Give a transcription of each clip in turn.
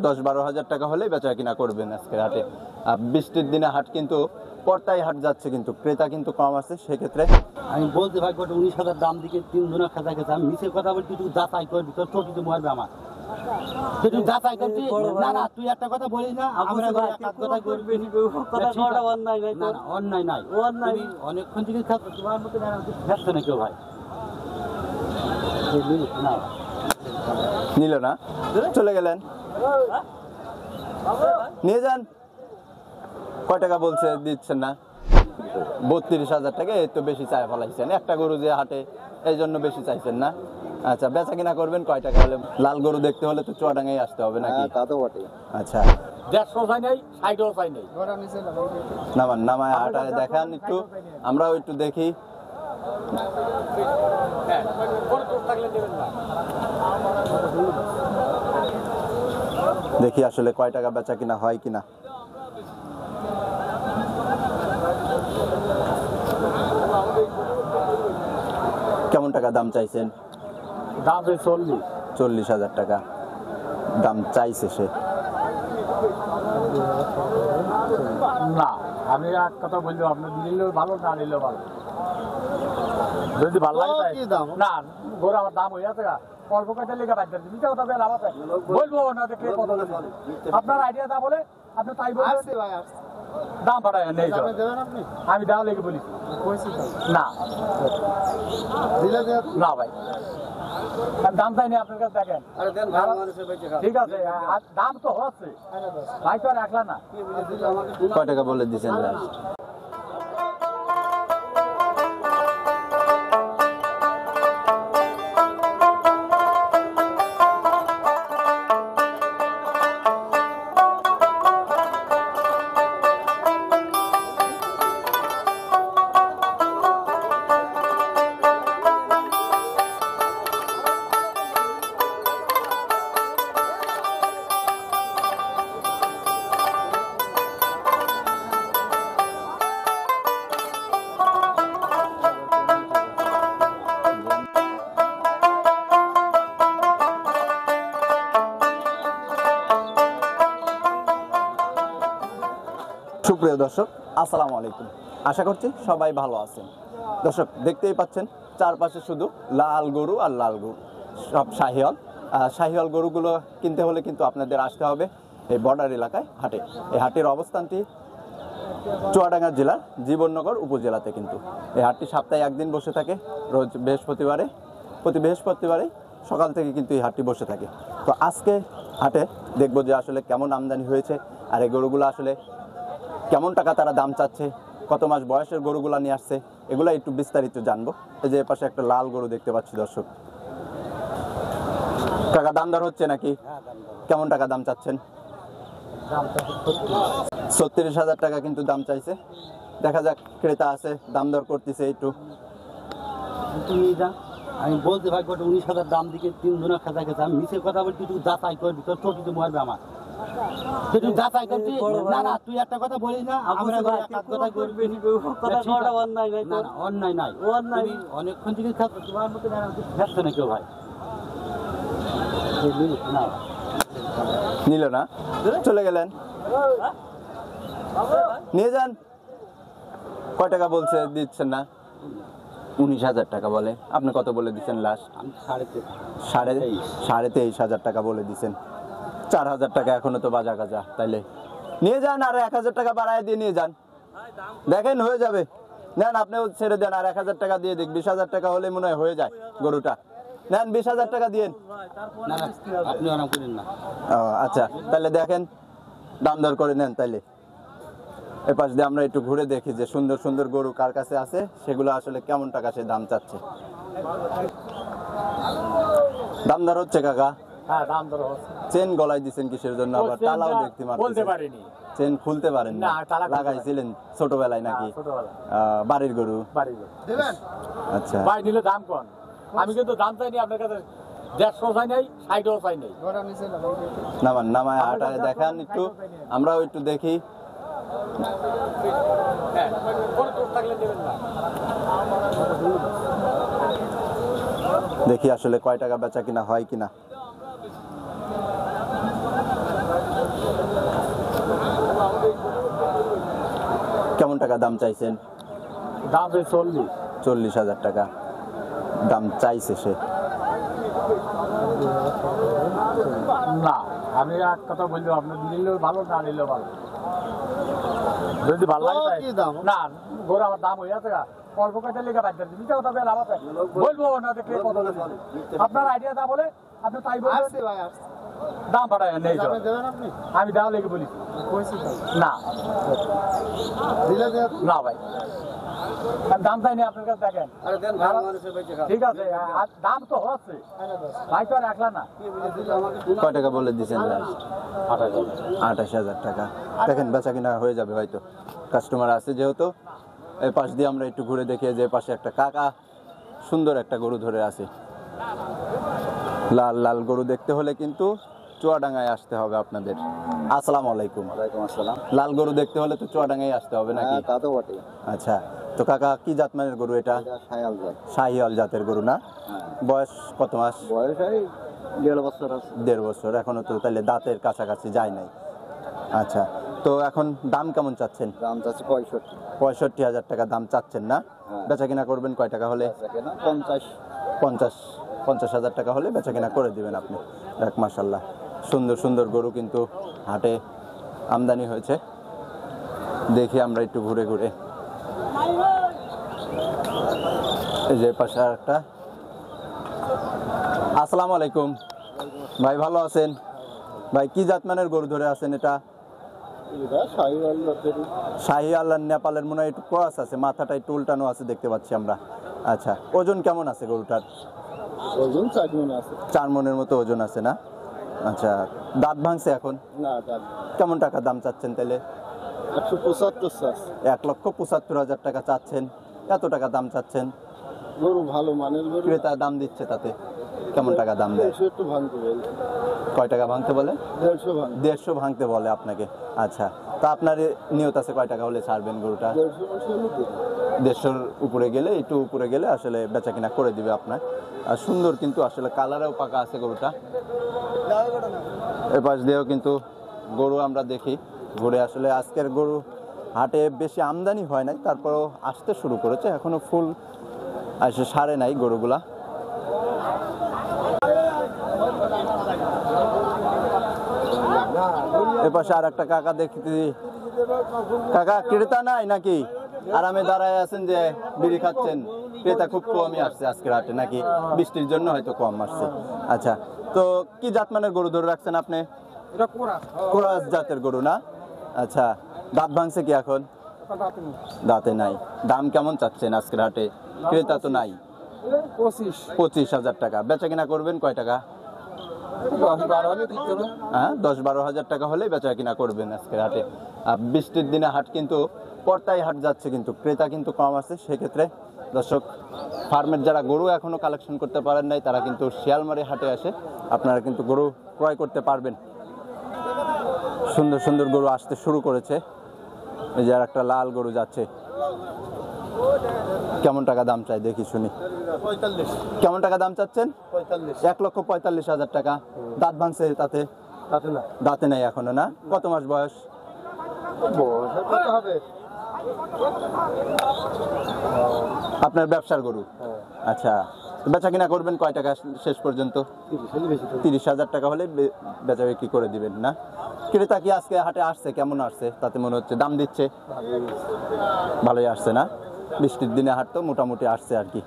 10-12 হাজার টাকা হলেই বেচা কিনা করবেন আজকের হাটে। বৃষ্টির দিনে হাট কিন্তু পর্তায় হাট যাচ্ছে, কিন্তু ক্রেতা কিন্তু কম আছে। সেক্ষেত্রে আমি বলতে ভাই 19,000 দাম দিকে 3 জনা খাজা গেছে। আমি মিছে কথা বলছি, তুই যাচাই করবি, তোর চটিতে মারবে আমার। তুই যাচাই করবি না, না তুই একটা কথা বলিস না, আমরা একটা কথা করবি কথাটা অন্যায় নাই। না না অন্যায় নাই, তুমি অনেকক্ষণ থেকে খাচ্ছ, তোমার মতো খাচ্ছে না কেউ ভাই। না নিল না, চলে গেলেন। নিয়ে যান। কয় টাকা বলছে, দিচ্ছেন না? 32,000 টাকা। এই তো বেশি চাই ফেলাইছেন, একটা গরু যে হাটে, এই জন্য বেশি চাইছেন না। আচ্ছা, বেচা কিনা করবেন কয় টাকা হলে? লাল গরু দেখতে হলে তো চুয়াডাঙ্গায় আসতে হবে নাকি? তা তো বটে। আচ্ছা, 150 চাই নাই, 60 চাই নাই। নামান নামায় হাটায় দেখান একটু, আমরাও একটু দেখি। দেখি আসলে কয় টাকা বেচা কিনা হয় কিনা। কেমন টাকা দাম চাইছেন? দাম 40,000 টাকা দাম চাইছে সে। না আমি এক কথা বললাম, আপনি নিলেও ভালো, না নিলেও ভালো। যদি ভালো লাগে না, গরু আমার দাম হয়ে যাচ্ছে, অল্প কয়টা লেগে বাদ দেন, মিথ্যা কথা বলে আমার বলবো না। দেখে আপনার আইডিয়া দাম বলে আপনি তাই বলছেন, দাম বাড়ায় নেই, আমি দাম লেগে বলি না না ভাই, দাম চাইনি আপনার কাছে। দেখেন ঠিক আছে, দাম তো হচ্ছে ভাই, তো আর রাখলা না। কয় টাকা বলে দিচ্ছেন লাস্ট? সুপ্রিয় দর্শক, আসসালামু আলাইকুম। আশা করছি সবাই ভালো আছেন। দর্শক, দেখতেই পাচ্ছেন চারপাশে শুধু লাল গরু আর লাল গরু, সব শাহিওয়াল। শাহিওয়াল গরুগুলো কিনতে হলে কিন্তু আপনাদের আসতে হবে এই বর্ডার এলাকায় হাটে। এই হাটের অবস্থানটি চুয়াডাঙ্গা জেলার জীবননগর উপজেলাতে। কিন্তু এই হাটটি সপ্তাহে একদিন বসে থাকে, রোজ বৃহস্পতিবারে। প্রতি বৃহস্পতিবারে সকাল থেকে কিন্তু এই হাটটি বসে থাকে। তো আজকে হাটে দেখবো যে আসলে কেমন আমদানি হয়েছে, আর এই গরুগুলো আসলে কেমন টাকা তারা দাম চাচ্ছে, কত মাস বয়সের গরুগুলা নিয়ে আসছে, এগুলা একটু বিস্তারিত জানবো। এই যে পাশে একটা লাল গরু দেখতে পাচ্ছি দর্শক। টাকা দাম দর হচ্ছে নাকি? কেমন টাকা দাম চাচ্ছেন? 36,000 টাকা কিন্তু দাম চাইছে। দেখা যাক, ক্রেতা আছে, দাম দর করতেছে একটু। আমি বলতে ভাই 19,000 দাম দিকে 3 জনা খাজা গেছে। আমি মিছে কথা বলছি, তুই যাচাই করবি, তোর চটিতে মারবে আমার। তুই যাচাই করবি না, না তুই একটা কথা বলিস না, আমরা একটা কথা করবি কথাটা অন্যায় নাই। না না অন্যায় নাই, তুমি অনেকক্ষণ থেকে খাচ্ছ, তোমার মতো খাচ্ছে না কেউ ভাই। না নিল না, চলে গেলেন। নিয়ে যান। কয় টাকা বলছে, দিচ্ছেন না? 19,000 টাকা বলে। আপনি কত বলে দিচ্ছেন লাস্ট? 23,500 টাকা বলে দিচ্ছেন। 4,000 টাকা এখনো তো বাজা গাজা। তাইলে নিয়ে যান, আর 1,000 টাকা বাড়ায় দিয়ে নিয়ে যান, দেখেন হয়ে যাবে। নেন, আপনিও ছেড়ে দেন, আর 1,000 টাকা দিয়ে দিক। 20,000 টাকা হলে মনে হয় হয়ে যায় গরুটা। নেন, 20,000 টাকা দিয়েন। আচ্ছা, তাহলে দেখেন, দাম দর করে নেন। তাইলে এ পাশ দিয়ে আমরা একটু ঘুরে দেখি যে সুন্দর সুন্দর গরু কার কাছে আছে, সেগুলো আসলে কেমন টাকা সে দাম চাচ্ছে। দাম দর হচ্ছে কাকা? হ্যাঁ, দাম দর হচ্ছে। চেন গলায় দিচ্ছেন কিসের জন্য? আবার তালাও দেখতে বলতে পারিনি। চেন খুলতে পারেন না? লাগাইছিলেন ছোটবেলায় নাকি? বাড়ির গরু? আচ্ছা, ভাই নিলে দাম কম। আমি কিন্তু দাম চাইনি আপনার কাছে, 150 চাই নাই, 60 চাই নাই। নামান নামায় হাটায় দেখান একটু, আমরাও একটু দেখি। দেখি আসলে কয় টাকা বেচা কিনা হয় কিনা। টাকা দাম চাইছেন? দাম 40। 40,000 টাকা দাম চাইছে সে। না, আমি এক কথা বলবো, আপনি নিলেও ভালো, না নিলেও ভালো। যদি ভালো লাগে তাই। না, গরু আমার দাম হয়ে আছে, অল্প কাজে লেগে বাদ দেন, মিথ্যা কথা বলে আমার বলবো না, দেখলে কত বলবো। আপনার আইডিয়া যা বলে আপনি তাই বলবেন। দাম বাড়ায় নেই, আমি দাও লেগে বলি না, না ভাই, আর দাম চাই না আপনার কাছে, দেখেন ঠিক আছে, আর দাম তো হচ্ছে ভাই, তো আর একলা না। কয় টাকা বলে দিচ্ছেন? 28,000 টাকা। দেখেন বেচা কিনা হয়ে যাবে হয়তো, কাস্টমার আছে যেহেতু। এই পাশ দিয়ে আমরা একটু ঘুরে দেখি, যে পাশে একটা কাকা সুন্দর একটা গরু ধরে আছে। লাল লাল গরু দেখতে হলে কিন্তু চুয়াডাঙ্গায় আসতে হবে আপনাদের। আসসালামু আলাইকুম। ওয়ালাইকুম আসসালাম। লাল গরু দেখতে হলে তো চুয়াডাঙ্গায় আসতে হবে নাকি? তা তো বটে। আচ্ছা, তো কাকা কি জাতমানের গরু এটা? শায়াল জাত। শাহিওয়াল জাতের গরু না? বয়স কত মাস? বয়স এই 1.5 বছর আছে। 1.5 বছর, এখনো তো তাহলে দাঁতের কাছাকাছি যায় নাই। আচ্ছা, তো এখন দাম কেমন চাচ্ছেন? দাম চাচ্ছে 65। 65,000 টাকা দাম চাচ্ছেন না? বেচা কিনা করবেন কয় টাকা হলে? 50,000 টাকা হলে বেচা কিনা করে দিবেন আপনি। দেখ মাশাআল্লাহ, সুন্দর সুন্দর গরু কিন্তু হাটে আমদানি হয়েছে। দেখি আমরা একটু ঘুরে ঘুরে। এই যে পাশে একটা। আসসালামু আলাইকুম ভাই, ভালো আছেন? ভাই কি জাতমানের গরু ধরে আছেন এটা? শাহিওয়াল আর নেপালের মনে হয় একটু ক্রস আছে, মাথাটা একটু উল্টানো আছে দেখতে পাচ্ছি আমরা। আচ্ছা, ওজন কেমন আছে গরুটার? ওজন 4 মণ আছে। 4 মণের মতো ওজন আছে না? আচ্ছা, দাঁত ভাঙছে এখন? না, দাম কেমন টাকা দাম চাচ্ছেন তাহলে? 175 আছে। 1,75,000 টাকা চাচ্ছেন? এত টাকা দাম চাচ্ছেন? গরু ভালো মানের গরু। ক্রেতা দাম দিচ্ছে তাতে কেমন টাকা দাম দেয়? 150 একটু ভাঙতে বলে। কয় টাকা ভাঙতে বলে? 150 ভাঙ। 150 ভাঙতে বলে আপনাকে। আচ্ছা, তা আপনার নিয়ত আছে কয় টাকা হলে ছাড়বেন গরুটা? 150 উপরে গেলে, একটু উপরে গেলে আসলে বেচা কিনা করে দিবে আপনার। আর সুন্দর কিন্তু আসলে কালারেও পাকা আছে গরুটা। এ পাশ দিয়েও কিন্তু গরু আমরা দেখি ঘুরে। আসলে আজকের গরু হাটে বেশি আমদানি হয় নাই, তারপরেও আসতে শুরু করেছে, এখনো ফুল আসে সারে নাই গরুগুলা। এপাশে আর একটা কাকা দেখছি। কাকা ক্রেতা নাই নাকি? আরামে দাঁড়ায় আছেন যে বিড়ি খাচ্ছেন? ক্রেতা খুব কমই আসছে আজকের হাটে নাকি? বৃষ্টির জন্য হয়তো কম আসছে। আচ্ছা, তো কি জাতমানের গরু ধরে রাখছেন আপনি? কোরাস জাতের গরু না? আচ্ছা, দাঁত ভাঙছে কি এখন? দাঁতে নাই। দাম কেমন চাচ্ছেন আজকের হাটে? ক্রেতা তো নাই। 25,000 টাকা। বেচা কিনা করবেন কয় টাকা? 10-12 হাজার টাকা হলে বেচা কিনা করবেন আজকের হাটে। বৃষ্টির দিনে হাট কিন্তু পর্তায় হাট যাচ্ছে, কিন্তু ক্রেতা কিন্তু কম আছে। সেক্ষেত্রে দর্শক, ফার্মের যারা গরু এখনো কালেকশন করতে পারেন নাই, তারা কিন্তু শিয়ালমারি হাটে আসে আপনারা কিন্তু গরু ক্রয় করতে পারবেন। সুন্দর সুন্দর গরু আসতে শুরু করেছে। এই যে আর একটা লাল গরু যাচ্ছে। কেমন টাকা দাম চাই দেখি শুনি। 45। কেমন টাকা দাম চাচ্ছেন? 45। 1,45,000 টাকা। দাঁত ভাঙছে তাতে? দাঁতে নাই এখনো না? কত মাস বয়স? হবে। আপনার ব্যবসার গরু? আচ্ছা, বেচা কিনা করবেন কয় টাকা শেষ পর্যন্ত? 30,000 টাকা হলে বেচা বিক্রি করে দিবেন না? ক্রেতা কি আজকে হাটে আসছে? কেমন আসছে তাতে মনে হচ্ছে? দাম দিচ্ছে? ভালোই আসছে না? বৃষ্টির দিনে হাট তো মোটামুটি আসছে আর কি।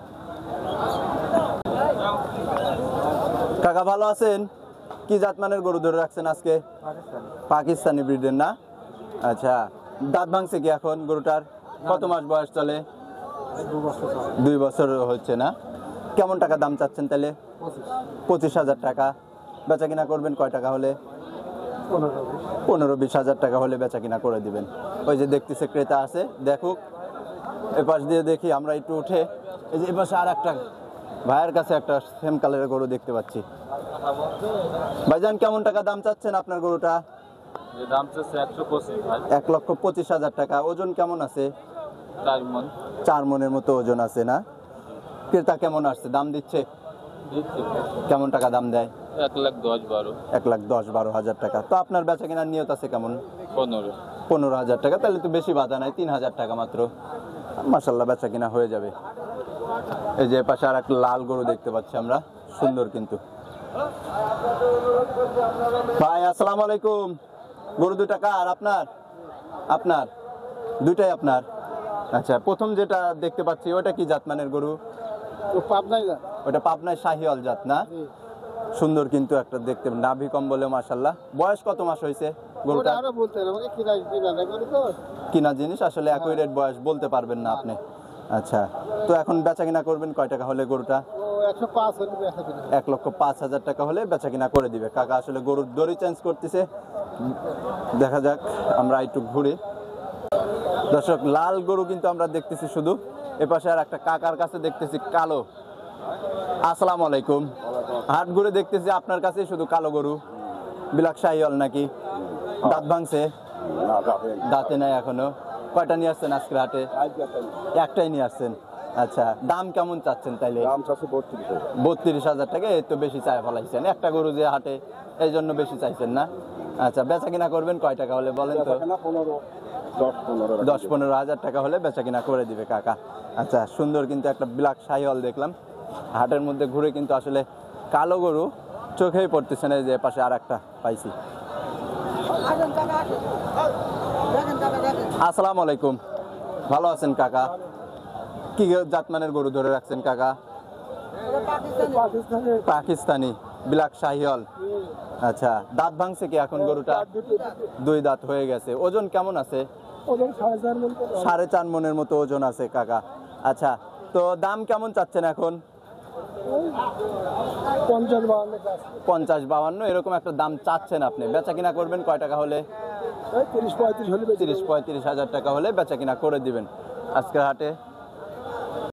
কাকা ভালো আছেন? কি জাতমানের গরু ধরে রাখছেন আজকে? পাকিস্তানি ব্রিডের না? আচ্ছা, দাঁত ভাঙছে কি এখন গরুটার? কত মাস বয়স চলে? 2 বছর হচ্ছে না? কেমন টাকা দাম চাচ্ছেন তাহলে? 25,000 টাকা। বেচা কিনা করবেন কয় টাকা হলে? 15-20 হাজার টাকা হলে বেচা কিনা করে দিবেন। ওই যে দেখতেছে ক্রেতা আছে, দেখুক। এপাশ দিয়ে দেখি আমরা একটু উঠে। এই যে এপাশে আর একটা ভাইয়ের কাছে একটা সেম কালারের গরু দেখতে পাচ্ছি। ভাইজান কেমন টাকা দাম চাচ্ছেন আপনার গরুটা? দাম চাচ্ছে 125 ভাই। 1,25,000 টাকা। ওজন কেমন আছে? 4 মণ। 4 মণের মতো ওজন আছে না? ক্রেতা কেমন আসছে? দাম দিচ্ছে? কেমন টাকা দাম দেয়? 1,10,12। 1,10,12,000 টাকা। তো আপনার বেচা কেনার নিয়ত আছে কেমন? 15। 15,000 টাকা, তাহলে তো বেশি বাধা নাই, 3,000 টাকা মাত্র। মাশাল্লাহ বেচা কিনা হয়ে যাবে। এই যে পাশে আর একটা লাল গরু দেখতে পাচ্ছি আমরা, সুন্দর কিন্তু। ভাই আসসালামু আলাইকুম, গরু দুটা কার? আপনার? আপনার দুইটাই আপনার? আচ্ছা, প্রথম যেটা দেখতে পাচ্ছি ওটা কি জাতমানের গরু? পাবনাই না ওটা পাবনায় শাহিওয়াল জাত না? সুন্দর কিন্তু একটা দেখতে, নাভি কম্বলে মাশাল্লাহ। বয়স কত মাস হয়েছে গরুটা? আরো বলতে না আমাকে কিনা করি তো কিনা জিনিস আসলে অ্যাকুরেট বয়স বলতে পারবেন না আপনি। আচ্ছা, তো এখন বেচা কিনা করবেন কয় টাকা হলে গরুটা? ও 105 হলে বেচা কিনা 1,05,000 টাকা হলে বেচা কিনা করে দিবে কাকা। আসলে গরুর দড়ি চেঞ্জ করতেছে, দেখা যাক। আমরা একটু ঘুরি। দর্শক, লাল গরু কিন্তু আমরা দেখতেছি শুধু। এপাশে আর একটা কাকার কাছে দেখতেছি কালো। আসসালামু আলাইকুম। হাট ঘুরে দেখতেছি আপনার কাছে শুধু কালো গরু, বিলাক শাহিওয়াল নাকি? দাঁত ভাঙছে? দাঁতে নাই এখনো। কয়টা নিয়ে আসছেন আজকের হাটে? একটাই নিয়ে আসছেন। আচ্ছা, দাম কেমন চাচ্ছেন তাইলে? 32,000 টাকা। এই তো বেশি চাই ফেলাইছেন, একটা গরু যে হাটে, এই জন্য বেশি চাইছেন না? আচ্ছা, বেচা কিনা করবেন কয় টাকা হলে বলেন তো? 10-15,000 টাকা হলে বেচা কিনা করে দিবে কাকা। আচ্ছা, সুন্দর কিন্তু একটা ব্ল্যাক শাহিওয়াল দেখলাম হাটের মধ্যে ঘুরে, কিন্তু আসলে কালো গরু চোখেই পড়তেছে না। এই যে পাশে আর একটা পাইছি। আসসালামু আলাইকুম, ভালো আছেন কাকা? কি জাতমানের গরু ধরে রাখছেন কাকা? পাকিস্তানি ব্ল্যাক শাহিওয়াল। আচ্ছা, দাঁত ভাঙছে কি এখন গরুটা? 2 দাঁত হয়ে গেছে। ওজন কেমন আছে? 4.5 মনের মতো ওজন আছে কাকা। আচ্ছা, তো দাম কেমন চাচ্ছেন এখন? 50-52 এরকম একটা দাম চাচ্ছেন আপনি। বেচা কিনা করবেন কয় টাকা হলে? 30-35 হাজার টাকা হলে বেচা কিনা করে দিবেন আজকের হাটে।